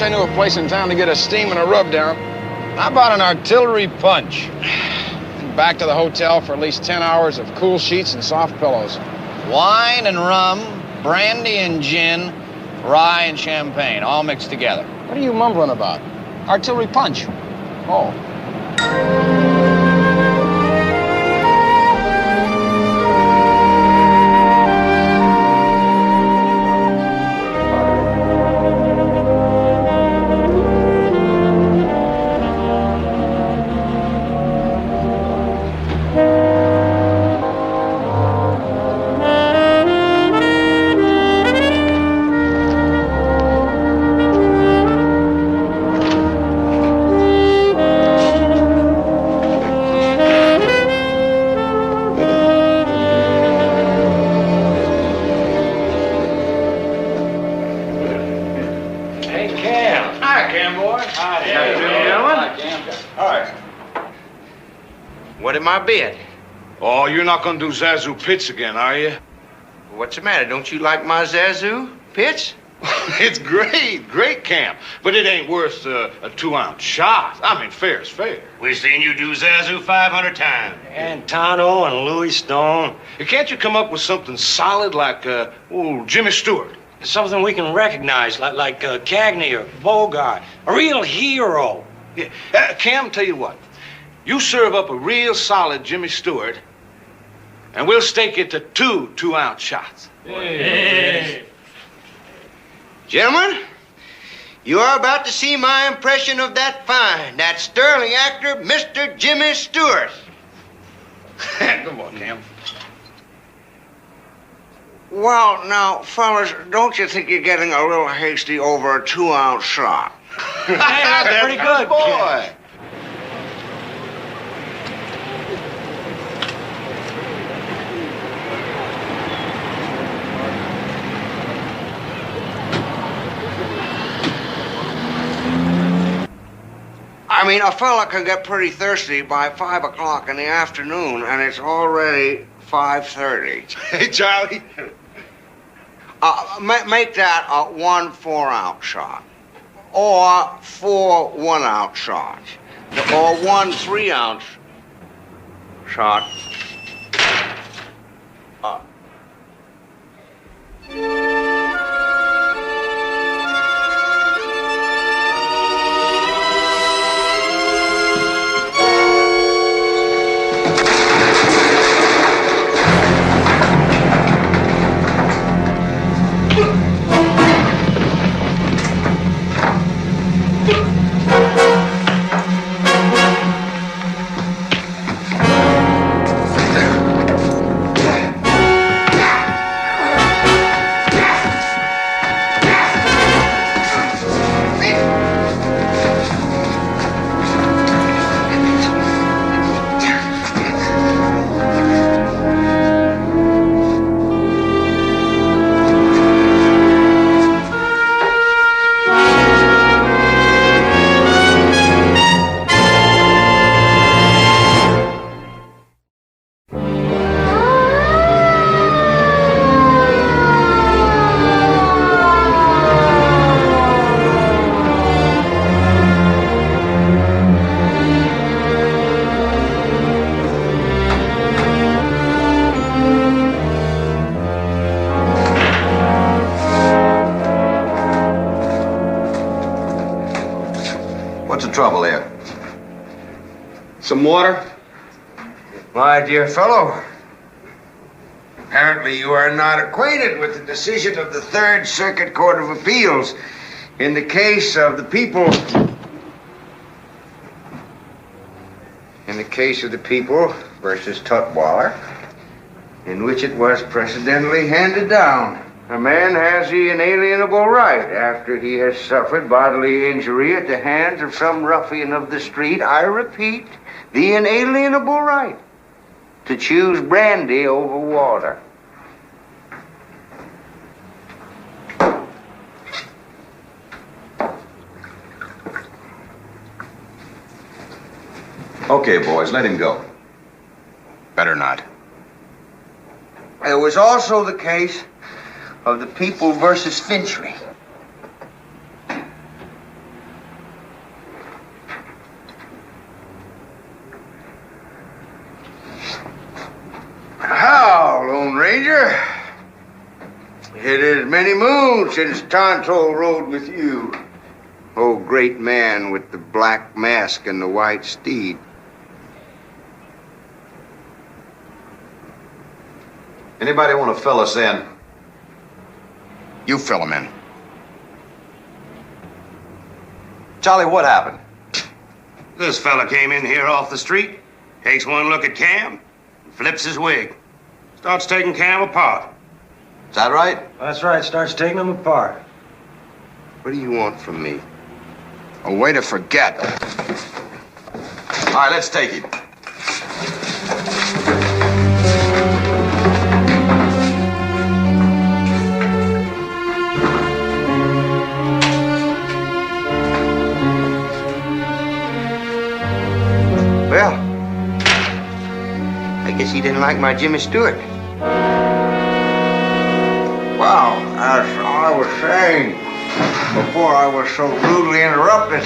I knew a place in town to get a steam and a rub down. How about an artillery punch? And back to the hotel for at least 10 hours of cool sheets and soft pillows. Wine and rum, brandy and gin, rye and champagne, all mixed together. What are you mumbling about? Artillery punch. Oh. What am I bid? Oh, you're not gonna do Zazu pits again, are you? What's the matter? Don't you like my Zazu pits? It's great camp, but it ain't worth a 2-ounce shot. I mean, fair's fair. We've seen you do Zazu 500 times. And Tano and Louis Stone. Can't you come up with something solid like, Jimmy Stewart? Something we can recognize, like Cagney or Bogart. A real hero. Yeah. Cam, tell you what. You serve up a real solid Jimmy Stewart, and we'll stake it to 2 2-ounce shots. Hey. Gentlemen, you are about to see my impression of that sterling actor, Mr. Jimmy Stewart. Come on, Cam. Well, now, fellas, don't you think you're getting a little hasty over a 2-ounce shot? Hey, that's pretty good, boy. I mean, a fella can get pretty thirsty by 5 o'clock in the afternoon, and it's already 5:30. Hey, Charlie. Make that a 1 4-ounce shot, or 4 1-ounce shots, or 1 3-ounce shot. Some water? My dear fellow, apparently you are not acquainted with the decision of the Third Circuit Court of Appeals in the case of the people. In the case of the people versus Tutwiler, in which it was precedentally handed down. A man has the inalienable right, after he has suffered bodily injury at the hands of some ruffian of the street, I repeat, the inalienable right to choose brandy over water. Okay, boys, let him go. Better not. It was also the case of the people versus Finchley. How, Lone Ranger? It is many moons since Tonto rode with you. Oh, great man with the black mask and the white steed. Anybody want to fill us in? You fill him in. Charlie, what happened? This fella came in here off the street, takes one look at Cam, and flips his wig. Starts taking Cam apart. Is that right? That's right, starts taking them apart. What do you want from me? A way to forget. All right, let's take him. Well, I guess he didn't like my Jimmy Stewart. Well, as I was saying before I was so rudely interrupted,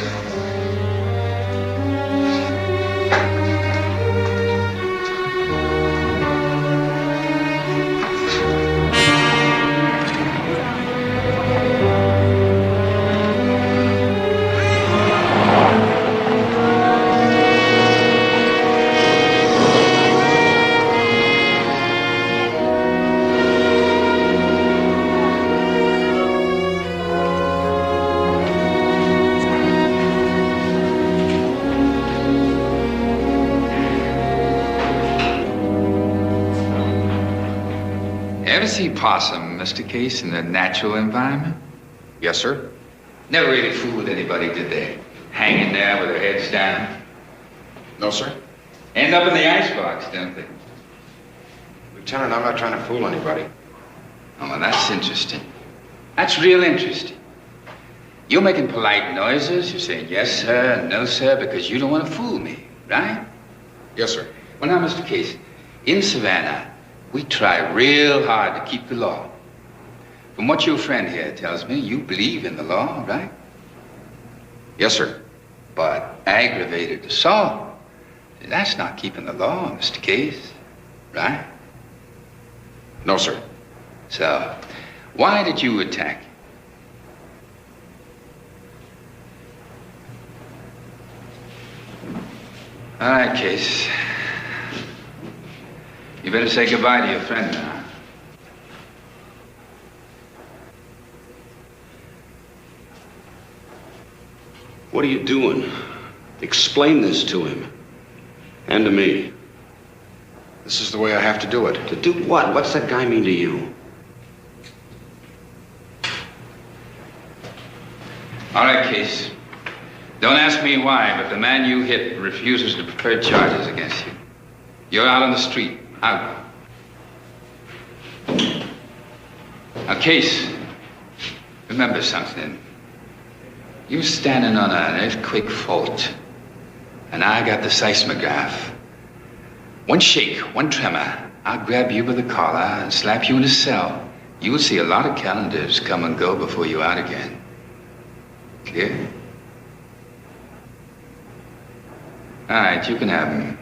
Ever see possum, Mr. Case, in a natural environment? Yes, sir. Never really fooled anybody, did they? Hanging there with their heads down. No, sir. End up in the icebox, don't they? Lieutenant, I'm not trying to fool anybody. Oh, well, that's interesting. That's real interesting. You're making polite noises. You're saying yes, sir, and no, sir, because you don't want to fool me, right? Yes, sir. Well, now, Mr. Case, in Savannah, we try real hard to keep the law. From what your friend here tells me, you believe in the law, right? Yes, sir. But aggravated assault, that's not keeping the law, Mr. Case, right? No, sir. So, why did you attack? All right, Case. You better say goodbye to your friend now. What are you doing? Explain this to him. And to me. This is the way I have to do it. To do what? What's that guy mean to you? All right, Case. Don't ask me why, but the man you hit refuses to prefer charges against you. You're out on the street. Out. Now, Case, remember something. You're standing on an earthquake fault, and I got the seismograph. One shake, one tremor, I'll grab you by the collar and slap you in a cell. You'll see a lot of calendars come and go before you're out again. Clear? All right, you can have him.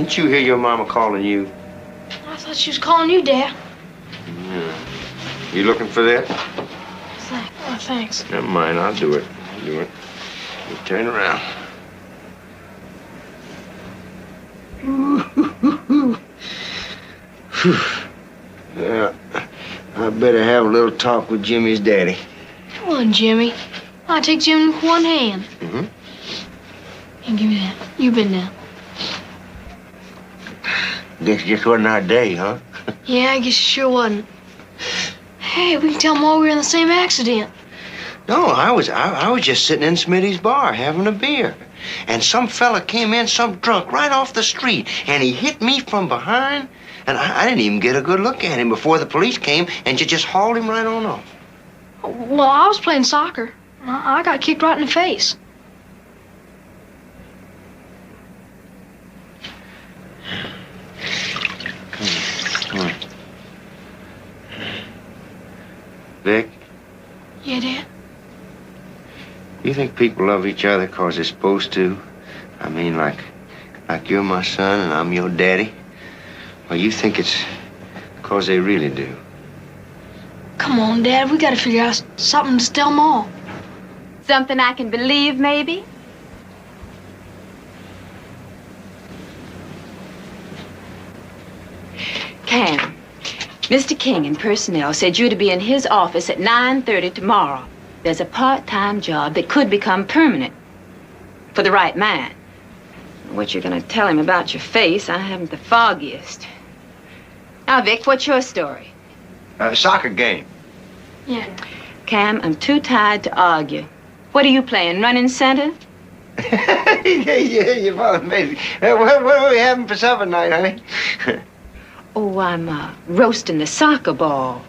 Didn't you hear your mama calling you? I thought she was calling you, Dad. Yeah. You looking for that? Oh, thanks. Never mind, I'll do it. You turn around. Yeah, I better have a little talk with Jimmy's daddy. Come on, Jimmy. I'll take Jimmy with one hand. Mm-hmm. And give me that. You bend down. Guess just wasn't our day, huh? Yeah, I guess it sure wasn't. Hey, we can tell them all we were in the same accident. No, I was just sitting in Smitty's bar having a beer. And some fella came in, some drunk, right off the street. And he hit me from behind. And I didn't even get a good look at him before the police came and just hauled him right on off. Well, I was playing soccer. I got kicked right in the face. Come on. Vic? Yeah, Dad? You think people love each other 'cause they're supposed to? I mean, like you're my son and I'm your daddy? Or you think it's 'cause they really do? Come on, Dad. We gotta figure out something to tell them all. Something I can believe, maybe? Cam, Mr. King in personnel said you to be in his office at 9:30 tomorrow. There's a part-time job that could become permanent for the right man. What you're going to tell him about your face, I haven't the foggiest. Now, Vic, what's your story? Soccer game. Yeah. Cam, I'm too tired to argue. What are you playing, running center? yeah, your father made it. What are we having for supper tonight, honey? Oh, I'm roasting the soccer ball.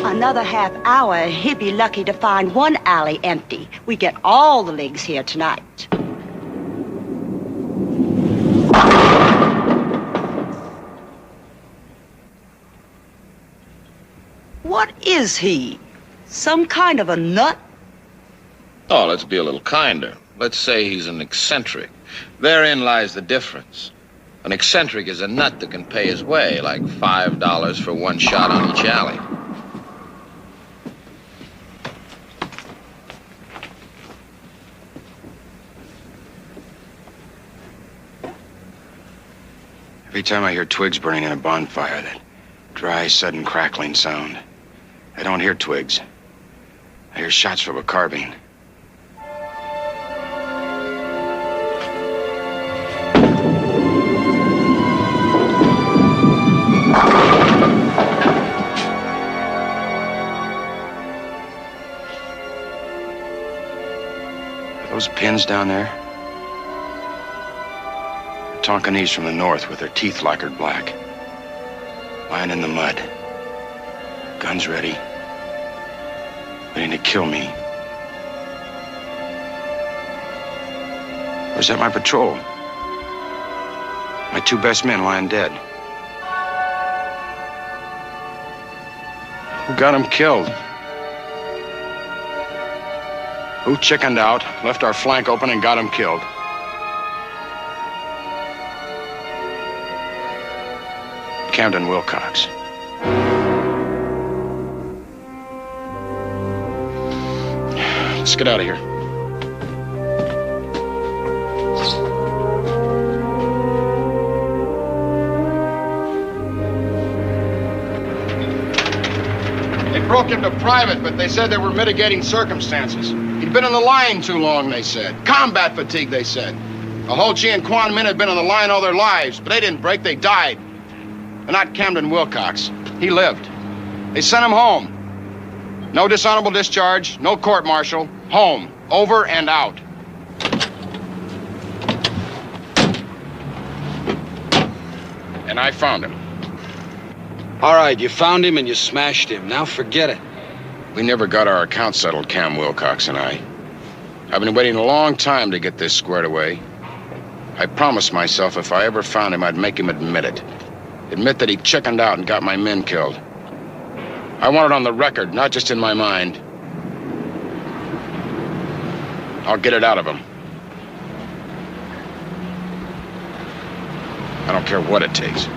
Another half hour, he'd be lucky to find one alley empty. We get all the legs here tonight. What is he? Some kind of a nut? Oh, let's be a little kinder. Let's say he's an eccentric. Therein lies the difference. An eccentric is a nut that can pay his way, like $5 for one shot on each alley. Every time I hear twigs burning in a bonfire, that dry, sudden crackling sound, I don't hear twigs. I hear shots from a carbine. Are those pins down there? Tonkinese from the north with their teeth lacquered black. Lying in the mud. Guns ready. Waiting to kill me. Or is that my patrol? My two best men lying dead. Who got them killed? Who chickened out, left our flank open, and got them killed? Camden Wilcox. Let's get out of here. They broke into private, but they said there were mitigating circumstances. He'd been on the line too long, they said. Combat fatigue, they said. The Ho Chi and Quan men had been on the line all their lives, but they didn't break, they died. But not Camden Wilcox. He lived. They sent him home. No dishonorable discharge, no court-martial. Home, over and out. And I found him. All right, you found him and you smashed him. Now forget it. We never got our account settled, Cam Wilcox and I. I've been waiting a long time to get this squared away. I promised myself if I ever found him, I'd make him admit it. Admit that he chickened out and got my men killed. I want it on the record, not just in my mind. I'll get it out of him. I don't care what it takes.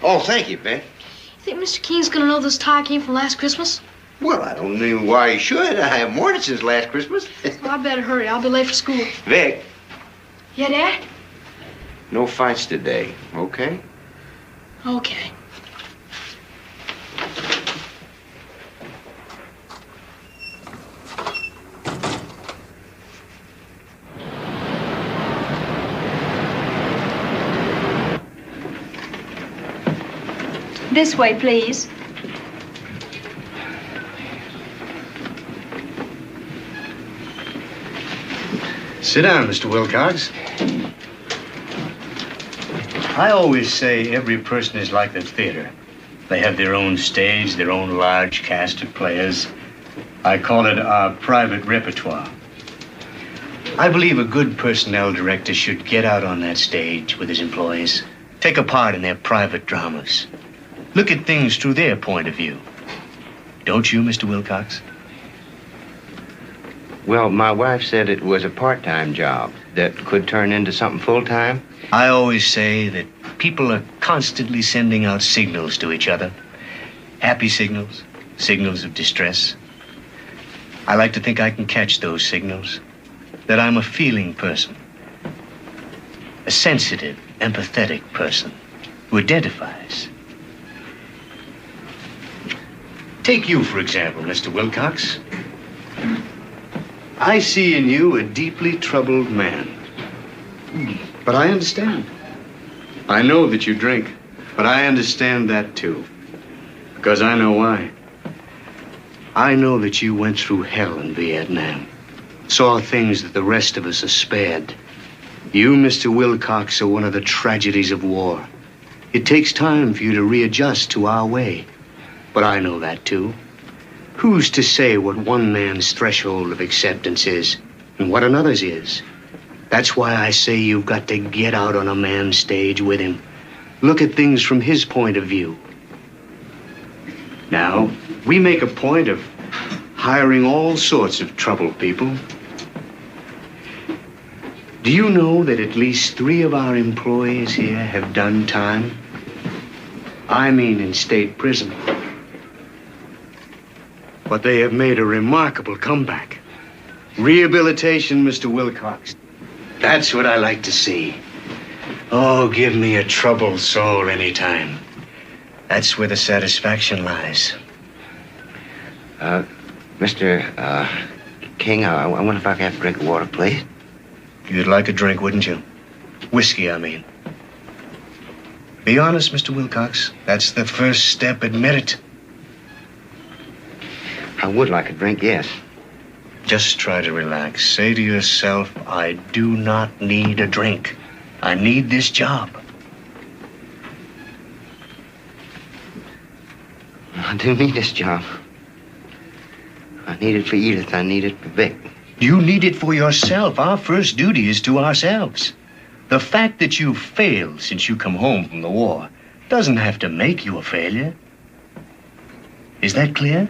Oh, thank you, Ben. Think Mr. King's gonna know this tie came from last Christmas? Well, I don't know why he should. I haven't worn it since last Christmas. Well, I better hurry. I'll be late for school. Vic, Yeah, Dad? no fights today, okay? Okay. This way, please. Sit down, Mr. Wilcox. I always say every person is like the theater. They have their own stage, their own large cast of players. I call it our private repertoire. I believe a good personnel director should get out on that stage with his employees, take a part in their private dramas, look at things through their point of view. Don't you, Mr. Wilcox? Well, my wife said it was a part-time job that could turn into something full-time. I always say that people are constantly sending out signals to each other. Happy signals, signals of distress. I like to think I can catch those signals. That I'm a feeling person. A sensitive, empathetic person who identifies. Take you, for example, Mr. Wilcox. I see in you a deeply troubled man. But I understand. I know that you drink, but I understand that too. Because I know why. I know that you went through hell in Vietnam. Saw things that the rest of us are spared. You, Mr. Wilcox, are one of the tragedies of war. It takes time for you to readjust to our way. But I know that too. Who's to say what one man's threshold of acceptance is and what another's is? That's why I say you've got to get out on a man's stage with him. Look at things from his point of view. Now, we make a point of hiring all sorts of troubled people. Do you know that at least 3 of our employees here have done time? I mean in state prison. But they have made a remarkable comeback. Rehabilitation, Mr. Wilcox. That's what I like to see. Oh, give me a troubled soul anytime. That's where the satisfaction lies. Mr. King, I wonder if I could have a drink of water, please. You'd like a drink, wouldn't you? Whiskey, I mean. Be honest, Mr. Wilcox. That's the first step. Admit it. I would like a drink, yes. Just try to relax. Say to yourself, I do not need a drink. I need this job. I do need this job. I need it for Edith. I need it for Vic. You need it for yourself. Our first duty is to ourselves. The fact that you've failed since you come home from the war doesn't have to make you a failure. Is that clear?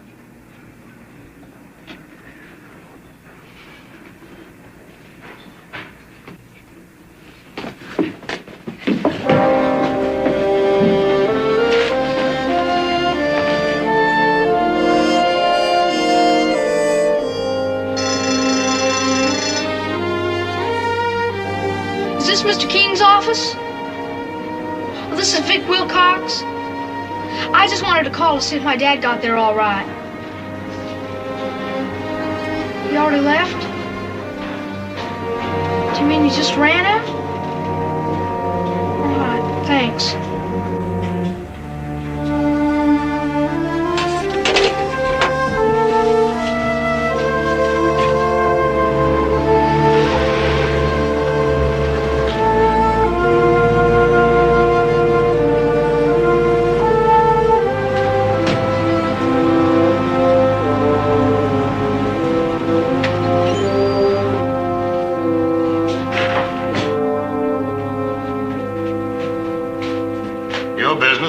office? Well, this is Vic Wilcox. I just wanted to call to see if my dad got there all right. He already left? Do you mean he just ran out? All right, thanks.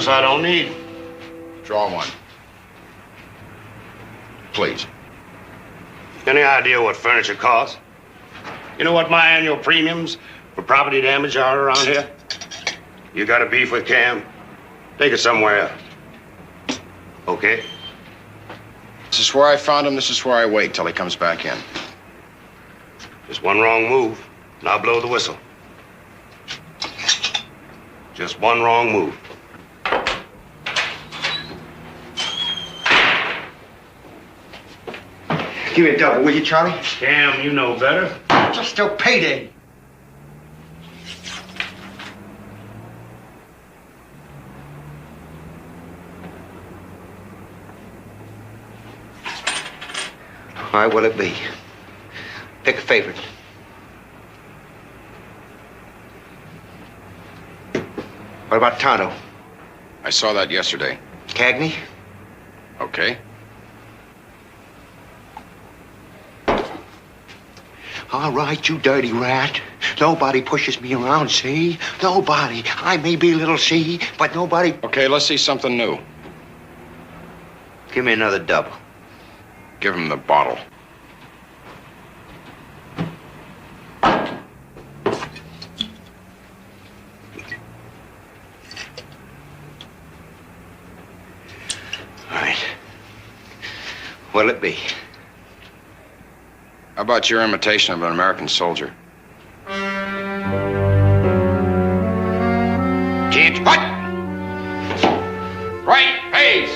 I don't need. Draw one. Please. Any idea what furniture costs? You know what my annual premiums for property damage are around here? You got a beef with Cam? Take it somewhere else. Okay? This is where I found him. This is where I wait till he comes back in. Just one wrong move, and I'll blow the whistle. Just one wrong move. Give me a double, will you, Charlie? Cam, you know better. Just still payday. All right, what'll it be? Pick a favorite. What about Tonto? I saw that yesterday. Cagney? Okay. All right, you dirty rat. Nobody pushes me around, see? Nobody. I may be a little see, but nobody... Okay, let's see something new. Give me another double. Give him the bottle. All right. What'll it be? How about your imitation of an American soldier? Kids, what? Right, phase.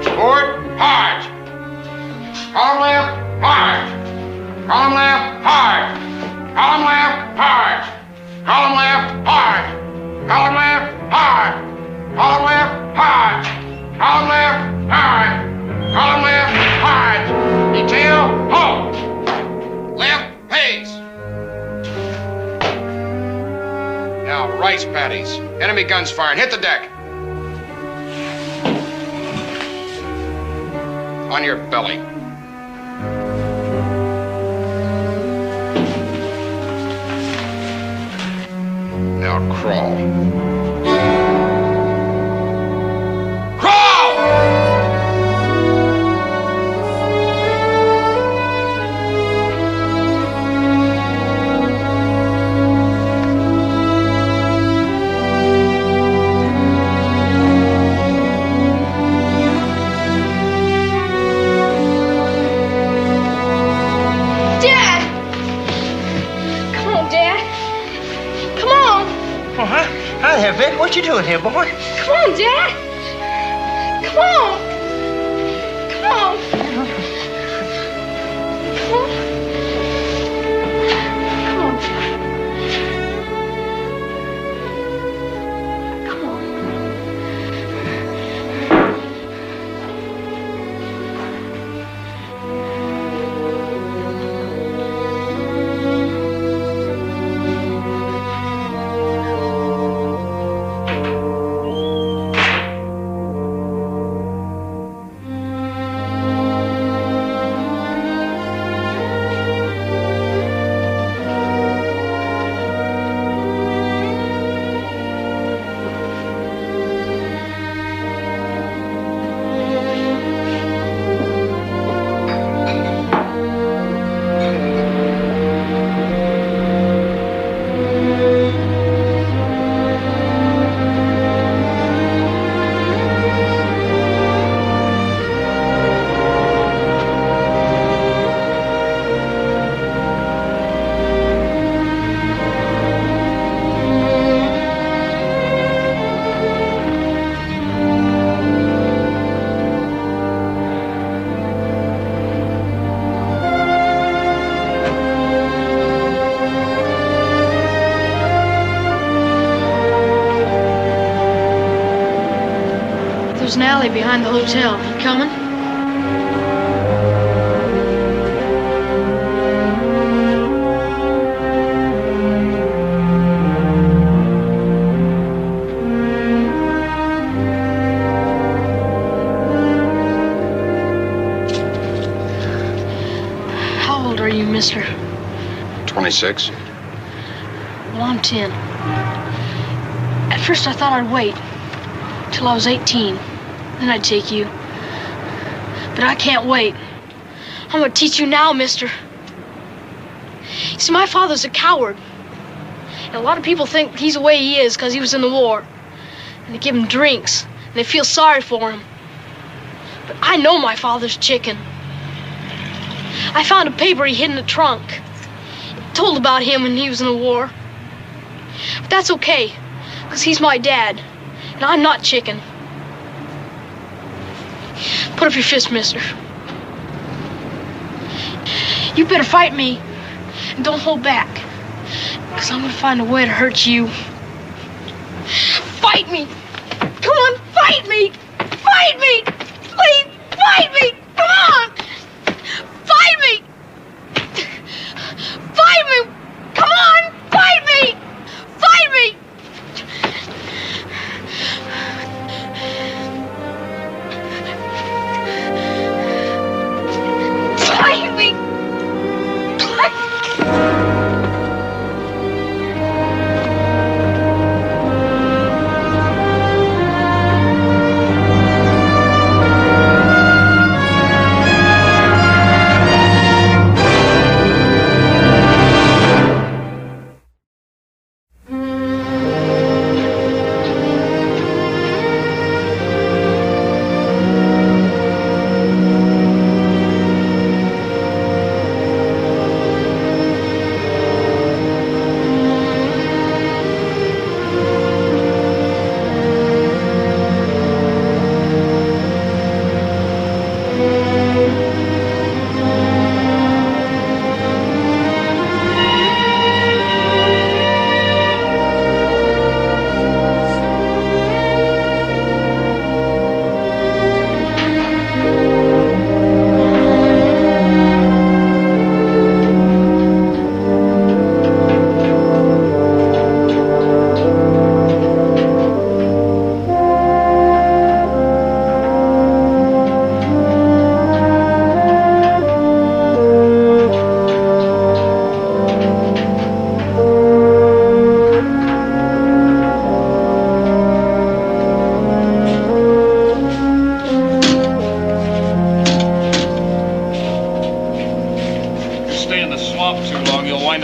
Forward, hard. Column left, hard. Column left, hard. Column left, hard. Column left, hard. Column left, hard. Column left, hard. Column left, hard. Column left, hard. Detail, halt. Left, pace. Now, rice patties. Enemy guns firing. Hit the deck. On your belly. Now crawl. Hi there, Vic. What you doing here, boy? Come on, Dad. Come on. Come on. Come on. Come on, Dad. Come on. there's an alley behind the hotel. You coming? How old are you, mister? 26. Well, I'm 10. At first, I thought I'd wait till I was 18. Then I'd take you. But I can't wait. I'm gonna teach you now, mister. You see, my father's a coward. And a lot of people think he's the way he is because he was in the war. And they give him drinks, and they feel sorry for him. But I know my father's chicken. I found a paper he hid in the trunk. It told about him when he was in the war. But that's okay, because he's my dad, and I'm not chicken. Put up your fist, mister. You better fight me, and don't hold back, because I'm gonna find a way to hurt you. Fight me! Come on, fight me! Fight me! Please, fight me! Come on! Fight me! Fight me! Come on! Fight me! Fight me! Fight me!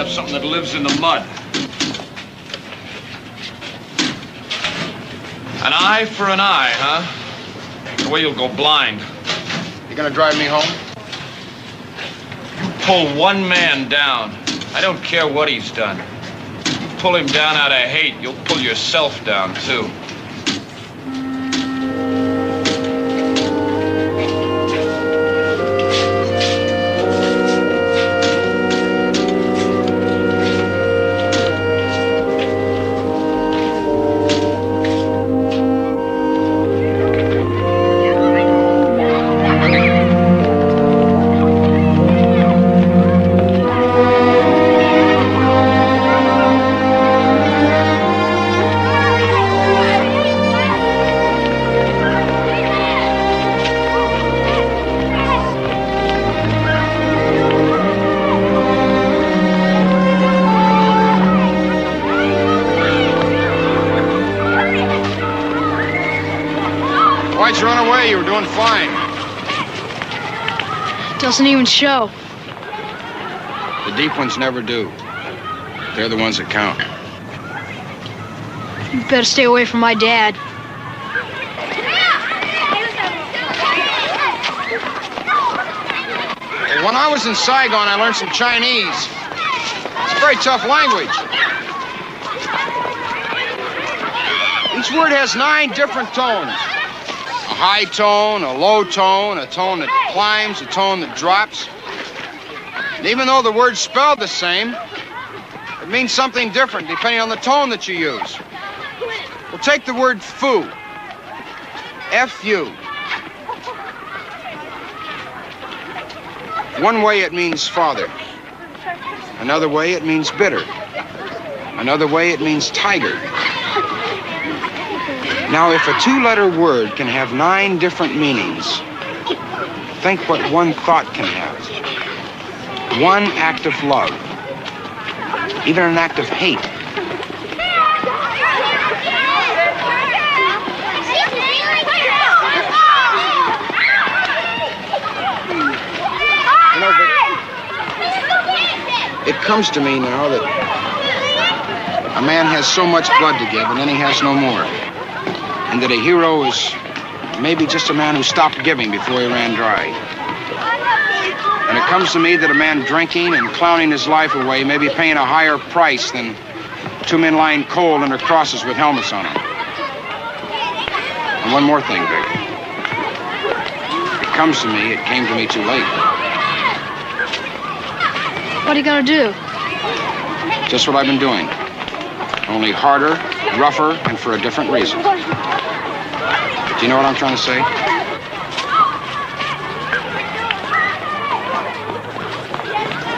Something that lives in the mud. An eye for an eye, huh? The way you'll go blind. You gonna drive me home? You pull one man down. I don't care what he's done. You pull him down out of hate, you'll pull yourself down, too. Why'd you run away? You were doing fine. Doesn't even show. The deep ones never do. They're the ones that count. You better stay away from my dad. When I was in Saigon, I learned some Chinese. It's a very tough language. Each word has 9 different tones. A high tone, a low tone, a tone that climbs, a tone that drops. And even though the words spelled the same, it means something different depending on the tone that you use. Well, take the word foo. F you. One way it means father. Another way it means bitter. Another way it means tiger. Now, if a two-letter word can have 9 different meanings, think what one thought can have. One act of love. Even an act of hate. You know, it comes to me now that a man has so much blood to give and then he has no more. And that a hero is maybe just a man who stopped giving before he ran dry. And it comes to me that a man drinking and clowning his life away may be paying a higher price than 2 men lying cold under crosses with helmets on them. And one more thing, Vic. It comes to me, it came to me too late. What are you gonna do? Just what I've been doing. Only harder, rougher, and for a different reason. Do you know what I'm trying to say?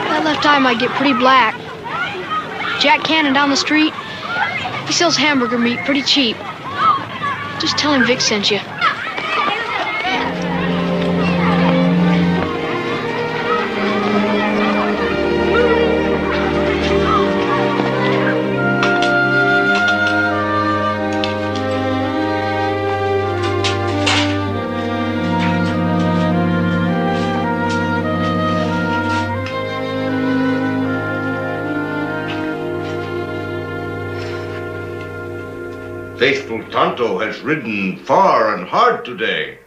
That left eye might get pretty black. Jack Cannon down the street, he sells hamburger meat pretty cheap. Just tell him Vic sent you. Faithful Tonto has ridden far and hard today.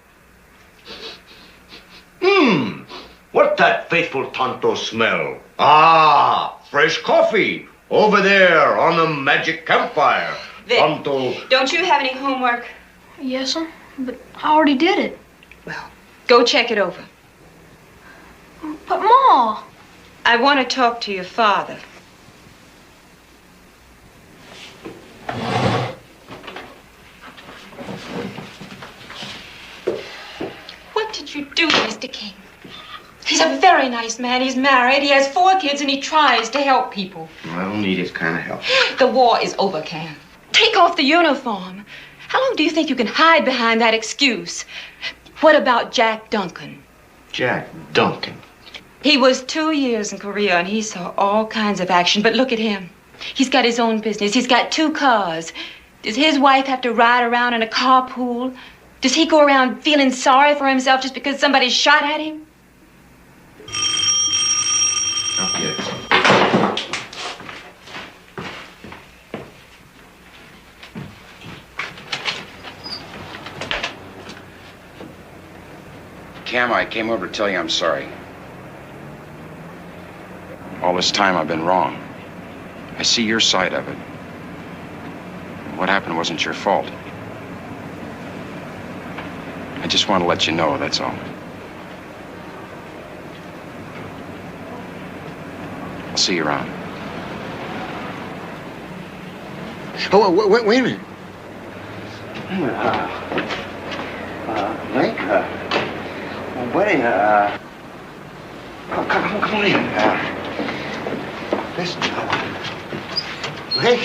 What's that faithful Tonto smell? Ah, fresh coffee over there on the magic campfire. Vic, Tonto. don't you have any homework? Yes, sir, but I already did it. Well, go check it over. But, Ma! I want to talk to your father. What did you do, Mr. King? He's a very nice man. He's married. He has 4 kids, and he tries to help people. I don't need his kind of help. The war is over, Cam. Take off the uniform. How long do you think you can hide behind that excuse? What about Jack Duncan? Jack Duncan. He was 2 years in Korea, and he saw all kinds of action. But look at him. He's got his own business. He's got 2 cars. Does his wife have to ride around in a carpool? Does he go around feeling sorry for himself just because somebody shot at him? Not yet. Cam, I came over to tell you I'm sorry. All this time I've been wrong. I see your side of it. What happened wasn't your fault. I just want to let you know, that's all. I'll see you around. Oh, wait a minute. Linc, buddy, come on in. Listen, Linc,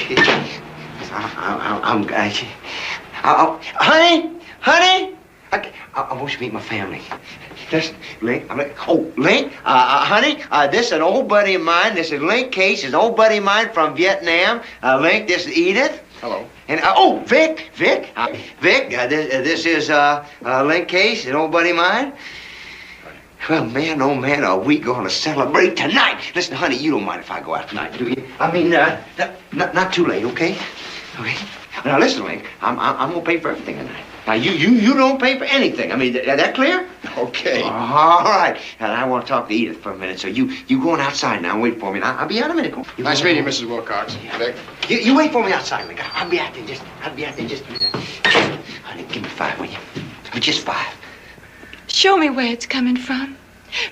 honey, I want you to meet my family. Listen, Linc, Linc, honey, this is an old buddy of mine. This is Linc Case, an old buddy of mine from Vietnam. Linc, this is Edith. Hello. And, Vic, this is Linc Case, an old buddy of mine. Well, man, oh, man, are we going to celebrate tonight? Listen, honey, you don't mind if I go out tonight, do you? I mean, not too late, okay? Okay? Now, listen, Linc, I'm going to pay for everything tonight. Now, you don't pay for anything. I mean, that clear? Okay. All right. And I want to talk to Edith for a minute, so you going outside now and wait for me. Now, I'll be out in a minute. Nice meeting you, Mrs. Wilcox. Vic. You wait for me outside, Linc. I'll be out there just a minute. Honey, give me 5, will you? Just 5. Show me where it's coming from.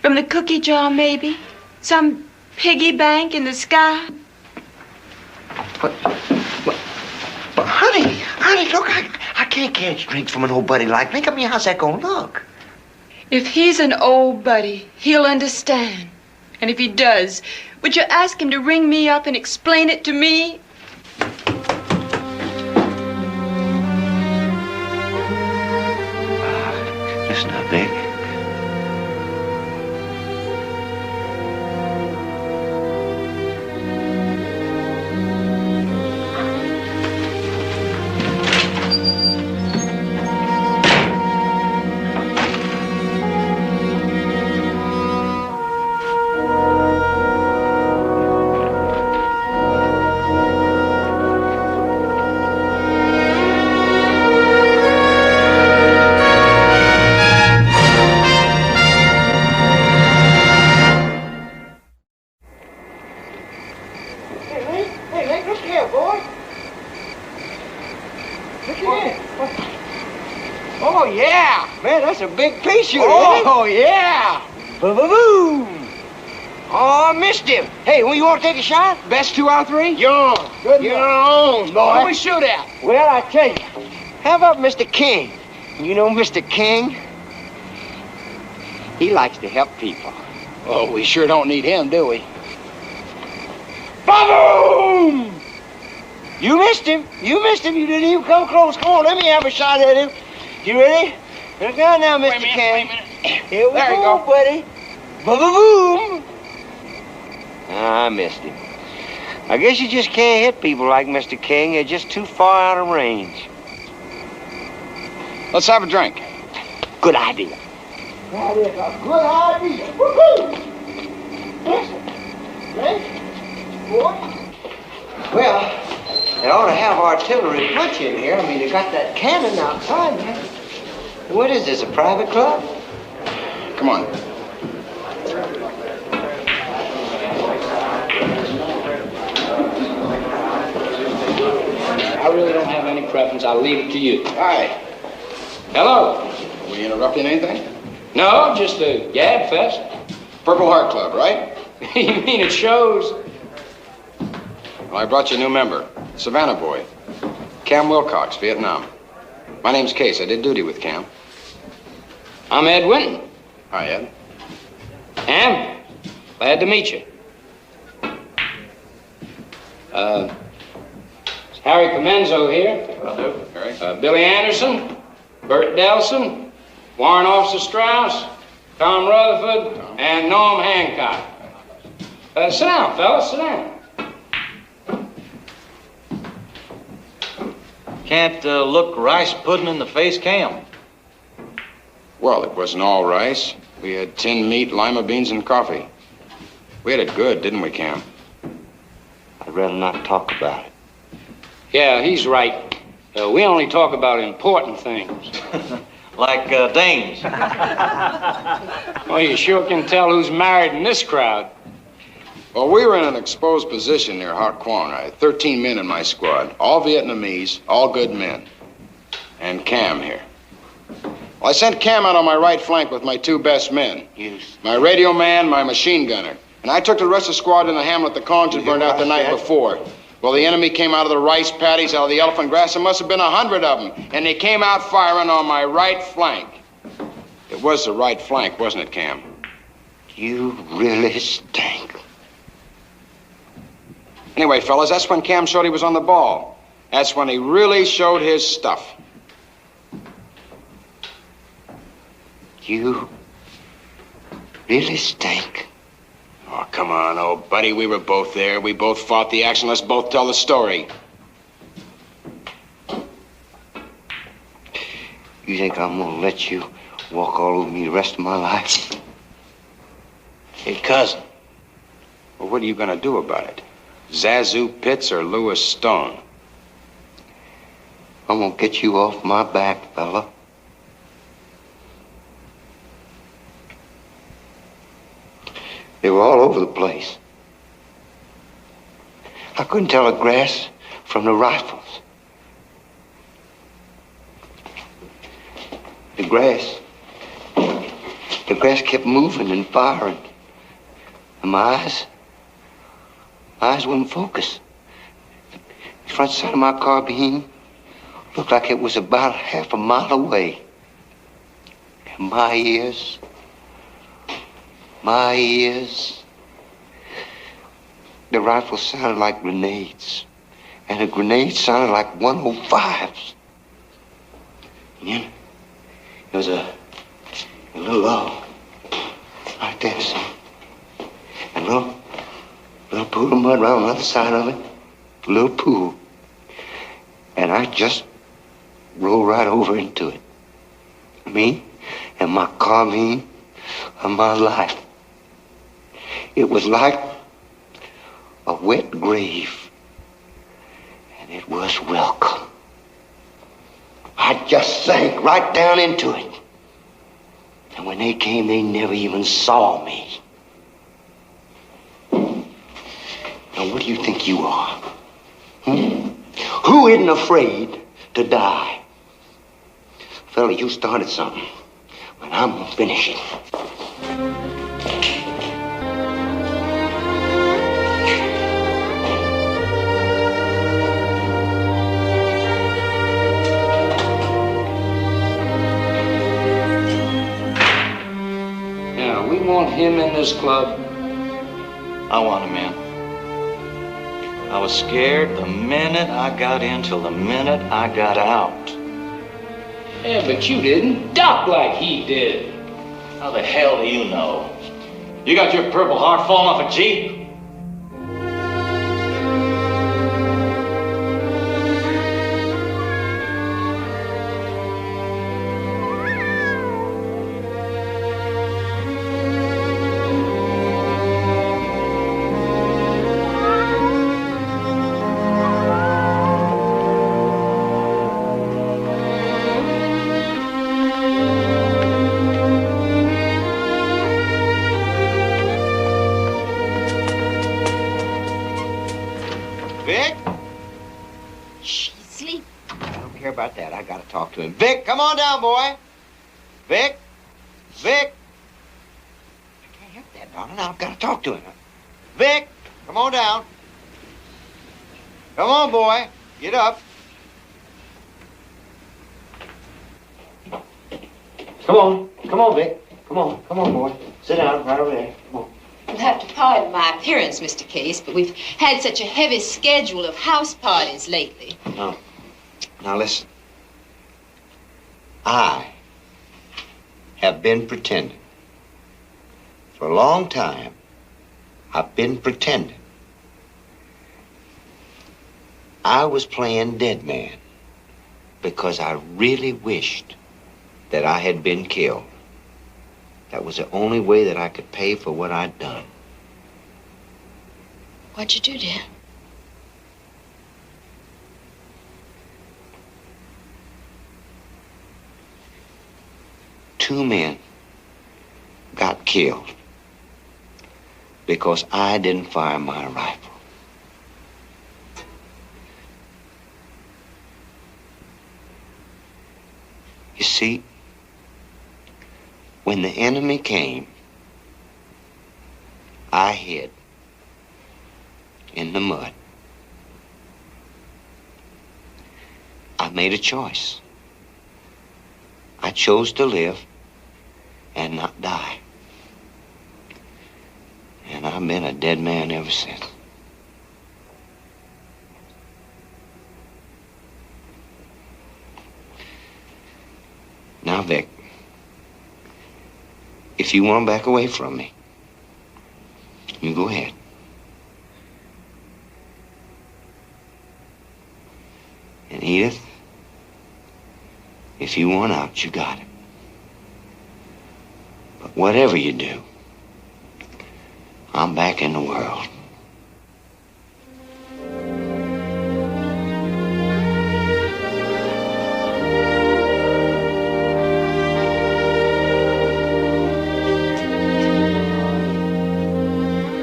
From the cookie jar, maybe? Some piggy bank in the sky? But honey, look, I can't catch drinks from an old buddy like Linc. I mean, how's that gonna look? If he's an old buddy, he'll understand. And if he does, would you ask him to ring me up and explain it to me? Listen up, Vic. Oh, yeah. Man, that's a big piece you Oh, yeah. Boom. Oh, I missed him. Hey, well, you want to take a shot? Best 2 out of 3? Young. Good. Your own, boy. What do we shoot at? Well, I tell you, how about Mr. King? You know Mr. King? He likes to help people. Oh, we sure don't need him, do we? Boom! You missed him. You missed him. You didn't even come close. Come on, let me have a shot at him. You ready? Look out now, Mr. King. Here we go, buddy. Boom! I missed him. I guess you just can't hit people like Mr. King. They're just too far out of range. Let's have a drink. Good idea. That is a good idea. Woo-hoo! Listen, drink, boy. Well, they ought to have artillery punch in here. I mean, they got that cannon outside there. What is this, a private club? Come on. I really don't have any preference. I'll leave it to you. Hi. Hello. Are we interrupting anything? No, just a gab fest. Purple Heart Club, right? You mean it shows? Well, I brought you a new member, Savannah boy. Cam Wilcox, Vietnam. My name's Case. I did duty with Cam. I'm Ed Winton. Hi, Ed. Am? Glad to meet you. Harry Comenzo here. Hello, Harry. Billy Anderson, Bert Delson, Warrant Officer Strauss, Tom Rutherford, and Norm Hancock. Sit down, fellas, sit down. Can't look rice pudding in the face, Cam. Well, it wasn't all rice. We had tinned meat, lima beans, and coffee. We had it good, didn't we, Cam? I'd rather not talk about it. Yeah, he's right. We only talk about important things. Like dames. Well, you sure can tell who's married in this crowd. Well, we were in an exposed position near Ha Quang. I had 13 men in my squad, all Vietnamese, all good men. And Cam here. Well, I sent Cam out on my right flank with my 2 best men. Yes. My radio man, my machine gunner. And I took the rest of the squad in the hamlet the Kongs had burned out the night before. Well, the enemy came out of the rice paddies, out of the elephant grass. There must have been 100 of them. And they came out firing on my right flank. It was the right flank, wasn't it, Cam? You really stink. Anyway, fellas, that's when Cam showed he was on the ball. That's when he really showed his stuff. You really stink. Oh, come on, old buddy. We were both there. We both fought the action. Let's both tell the story. You think I'm gonna let you walk all over me the rest of my life? Hey, cousin. Well, what are you gonna do about it? Zazu Pitts or Louis Stone? I'm gonna get you off my back, fella. They were all over the place. I couldn't tell the grass from the rifles. The grass kept moving and firing. And my eyes wouldn't focus. The front side of my carbine Looked like it was about half a mile away. And my ears, the rifle sounded like grenades. And the grenades sounded like 105s. And then there was a little log like this. And a little pool of mud right on the other side of it. A little pool. And I just rolled right over into it. Me and my carbine of my life. It was like a wet grave. And it was welcome. I just sank right down into it. And when they came, they never even saw me. Now, what do you think you are? Who isn't afraid to die? Fella, you started something, but I'm gonna finish it. Now, we want him in this club. I want him in. I was scared the minute I got in till the minute I got out. Yeah, but you didn't duck like he did. How the hell do you know? You got your Purple Heart falling off a Jeep? Vic? Shh, sleep. I don't care about that. I gotta talk to him. Vic, come on down, boy. Vic? Vic? I can't help that, darling. I've gotta talk to him. Vic, come on down. Come on, boy. Get up. Come on, Vic. Come on, boy. Sit down right over there. Come on. You'll have to pardon my appearance, Mr. Case, but we've had such a heavy schedule of house parties lately. Now listen. I have been pretending. For a long time, I've been pretending. I was playing dead man because I really wished that I had been killed. That was the only way that I could pay for what I'd done. What'd you do, Dad? Two men got killed because I didn't fire my rifle. You see, when the enemy came, I hid in the mud. I made a choice. I chose to live and not die. And I've been a dead man ever since. Now, Vic, if you want to back away from me, you go ahead. And Edith, if you want out, you got it. But whatever you do, I'm back in the world.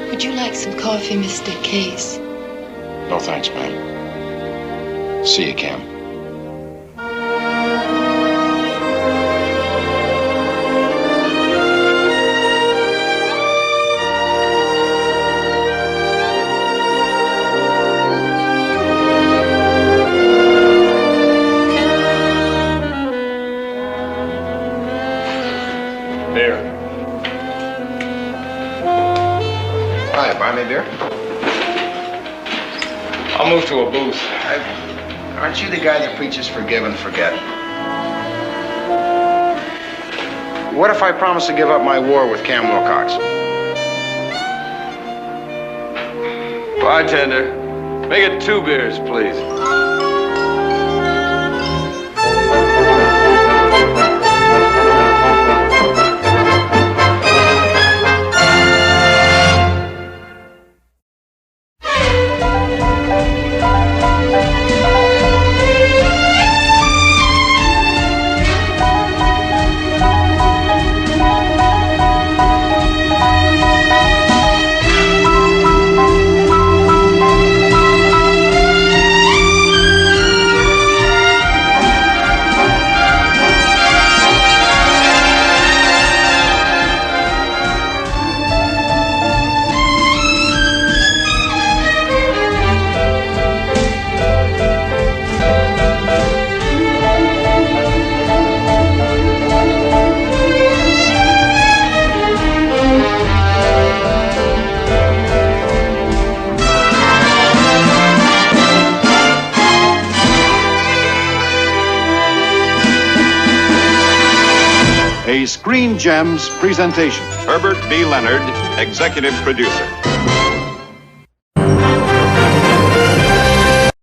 Would you like some coffee, Mr. Case? No thanks, man. See you, Cam. Aren't you the guy that preaches forgive and forget? What if I promise to give up my war with Cam Wilcox? Bartender, make it 2 beers, please. A Screen Gems presentation. Herbert B. Leonard, executive producer.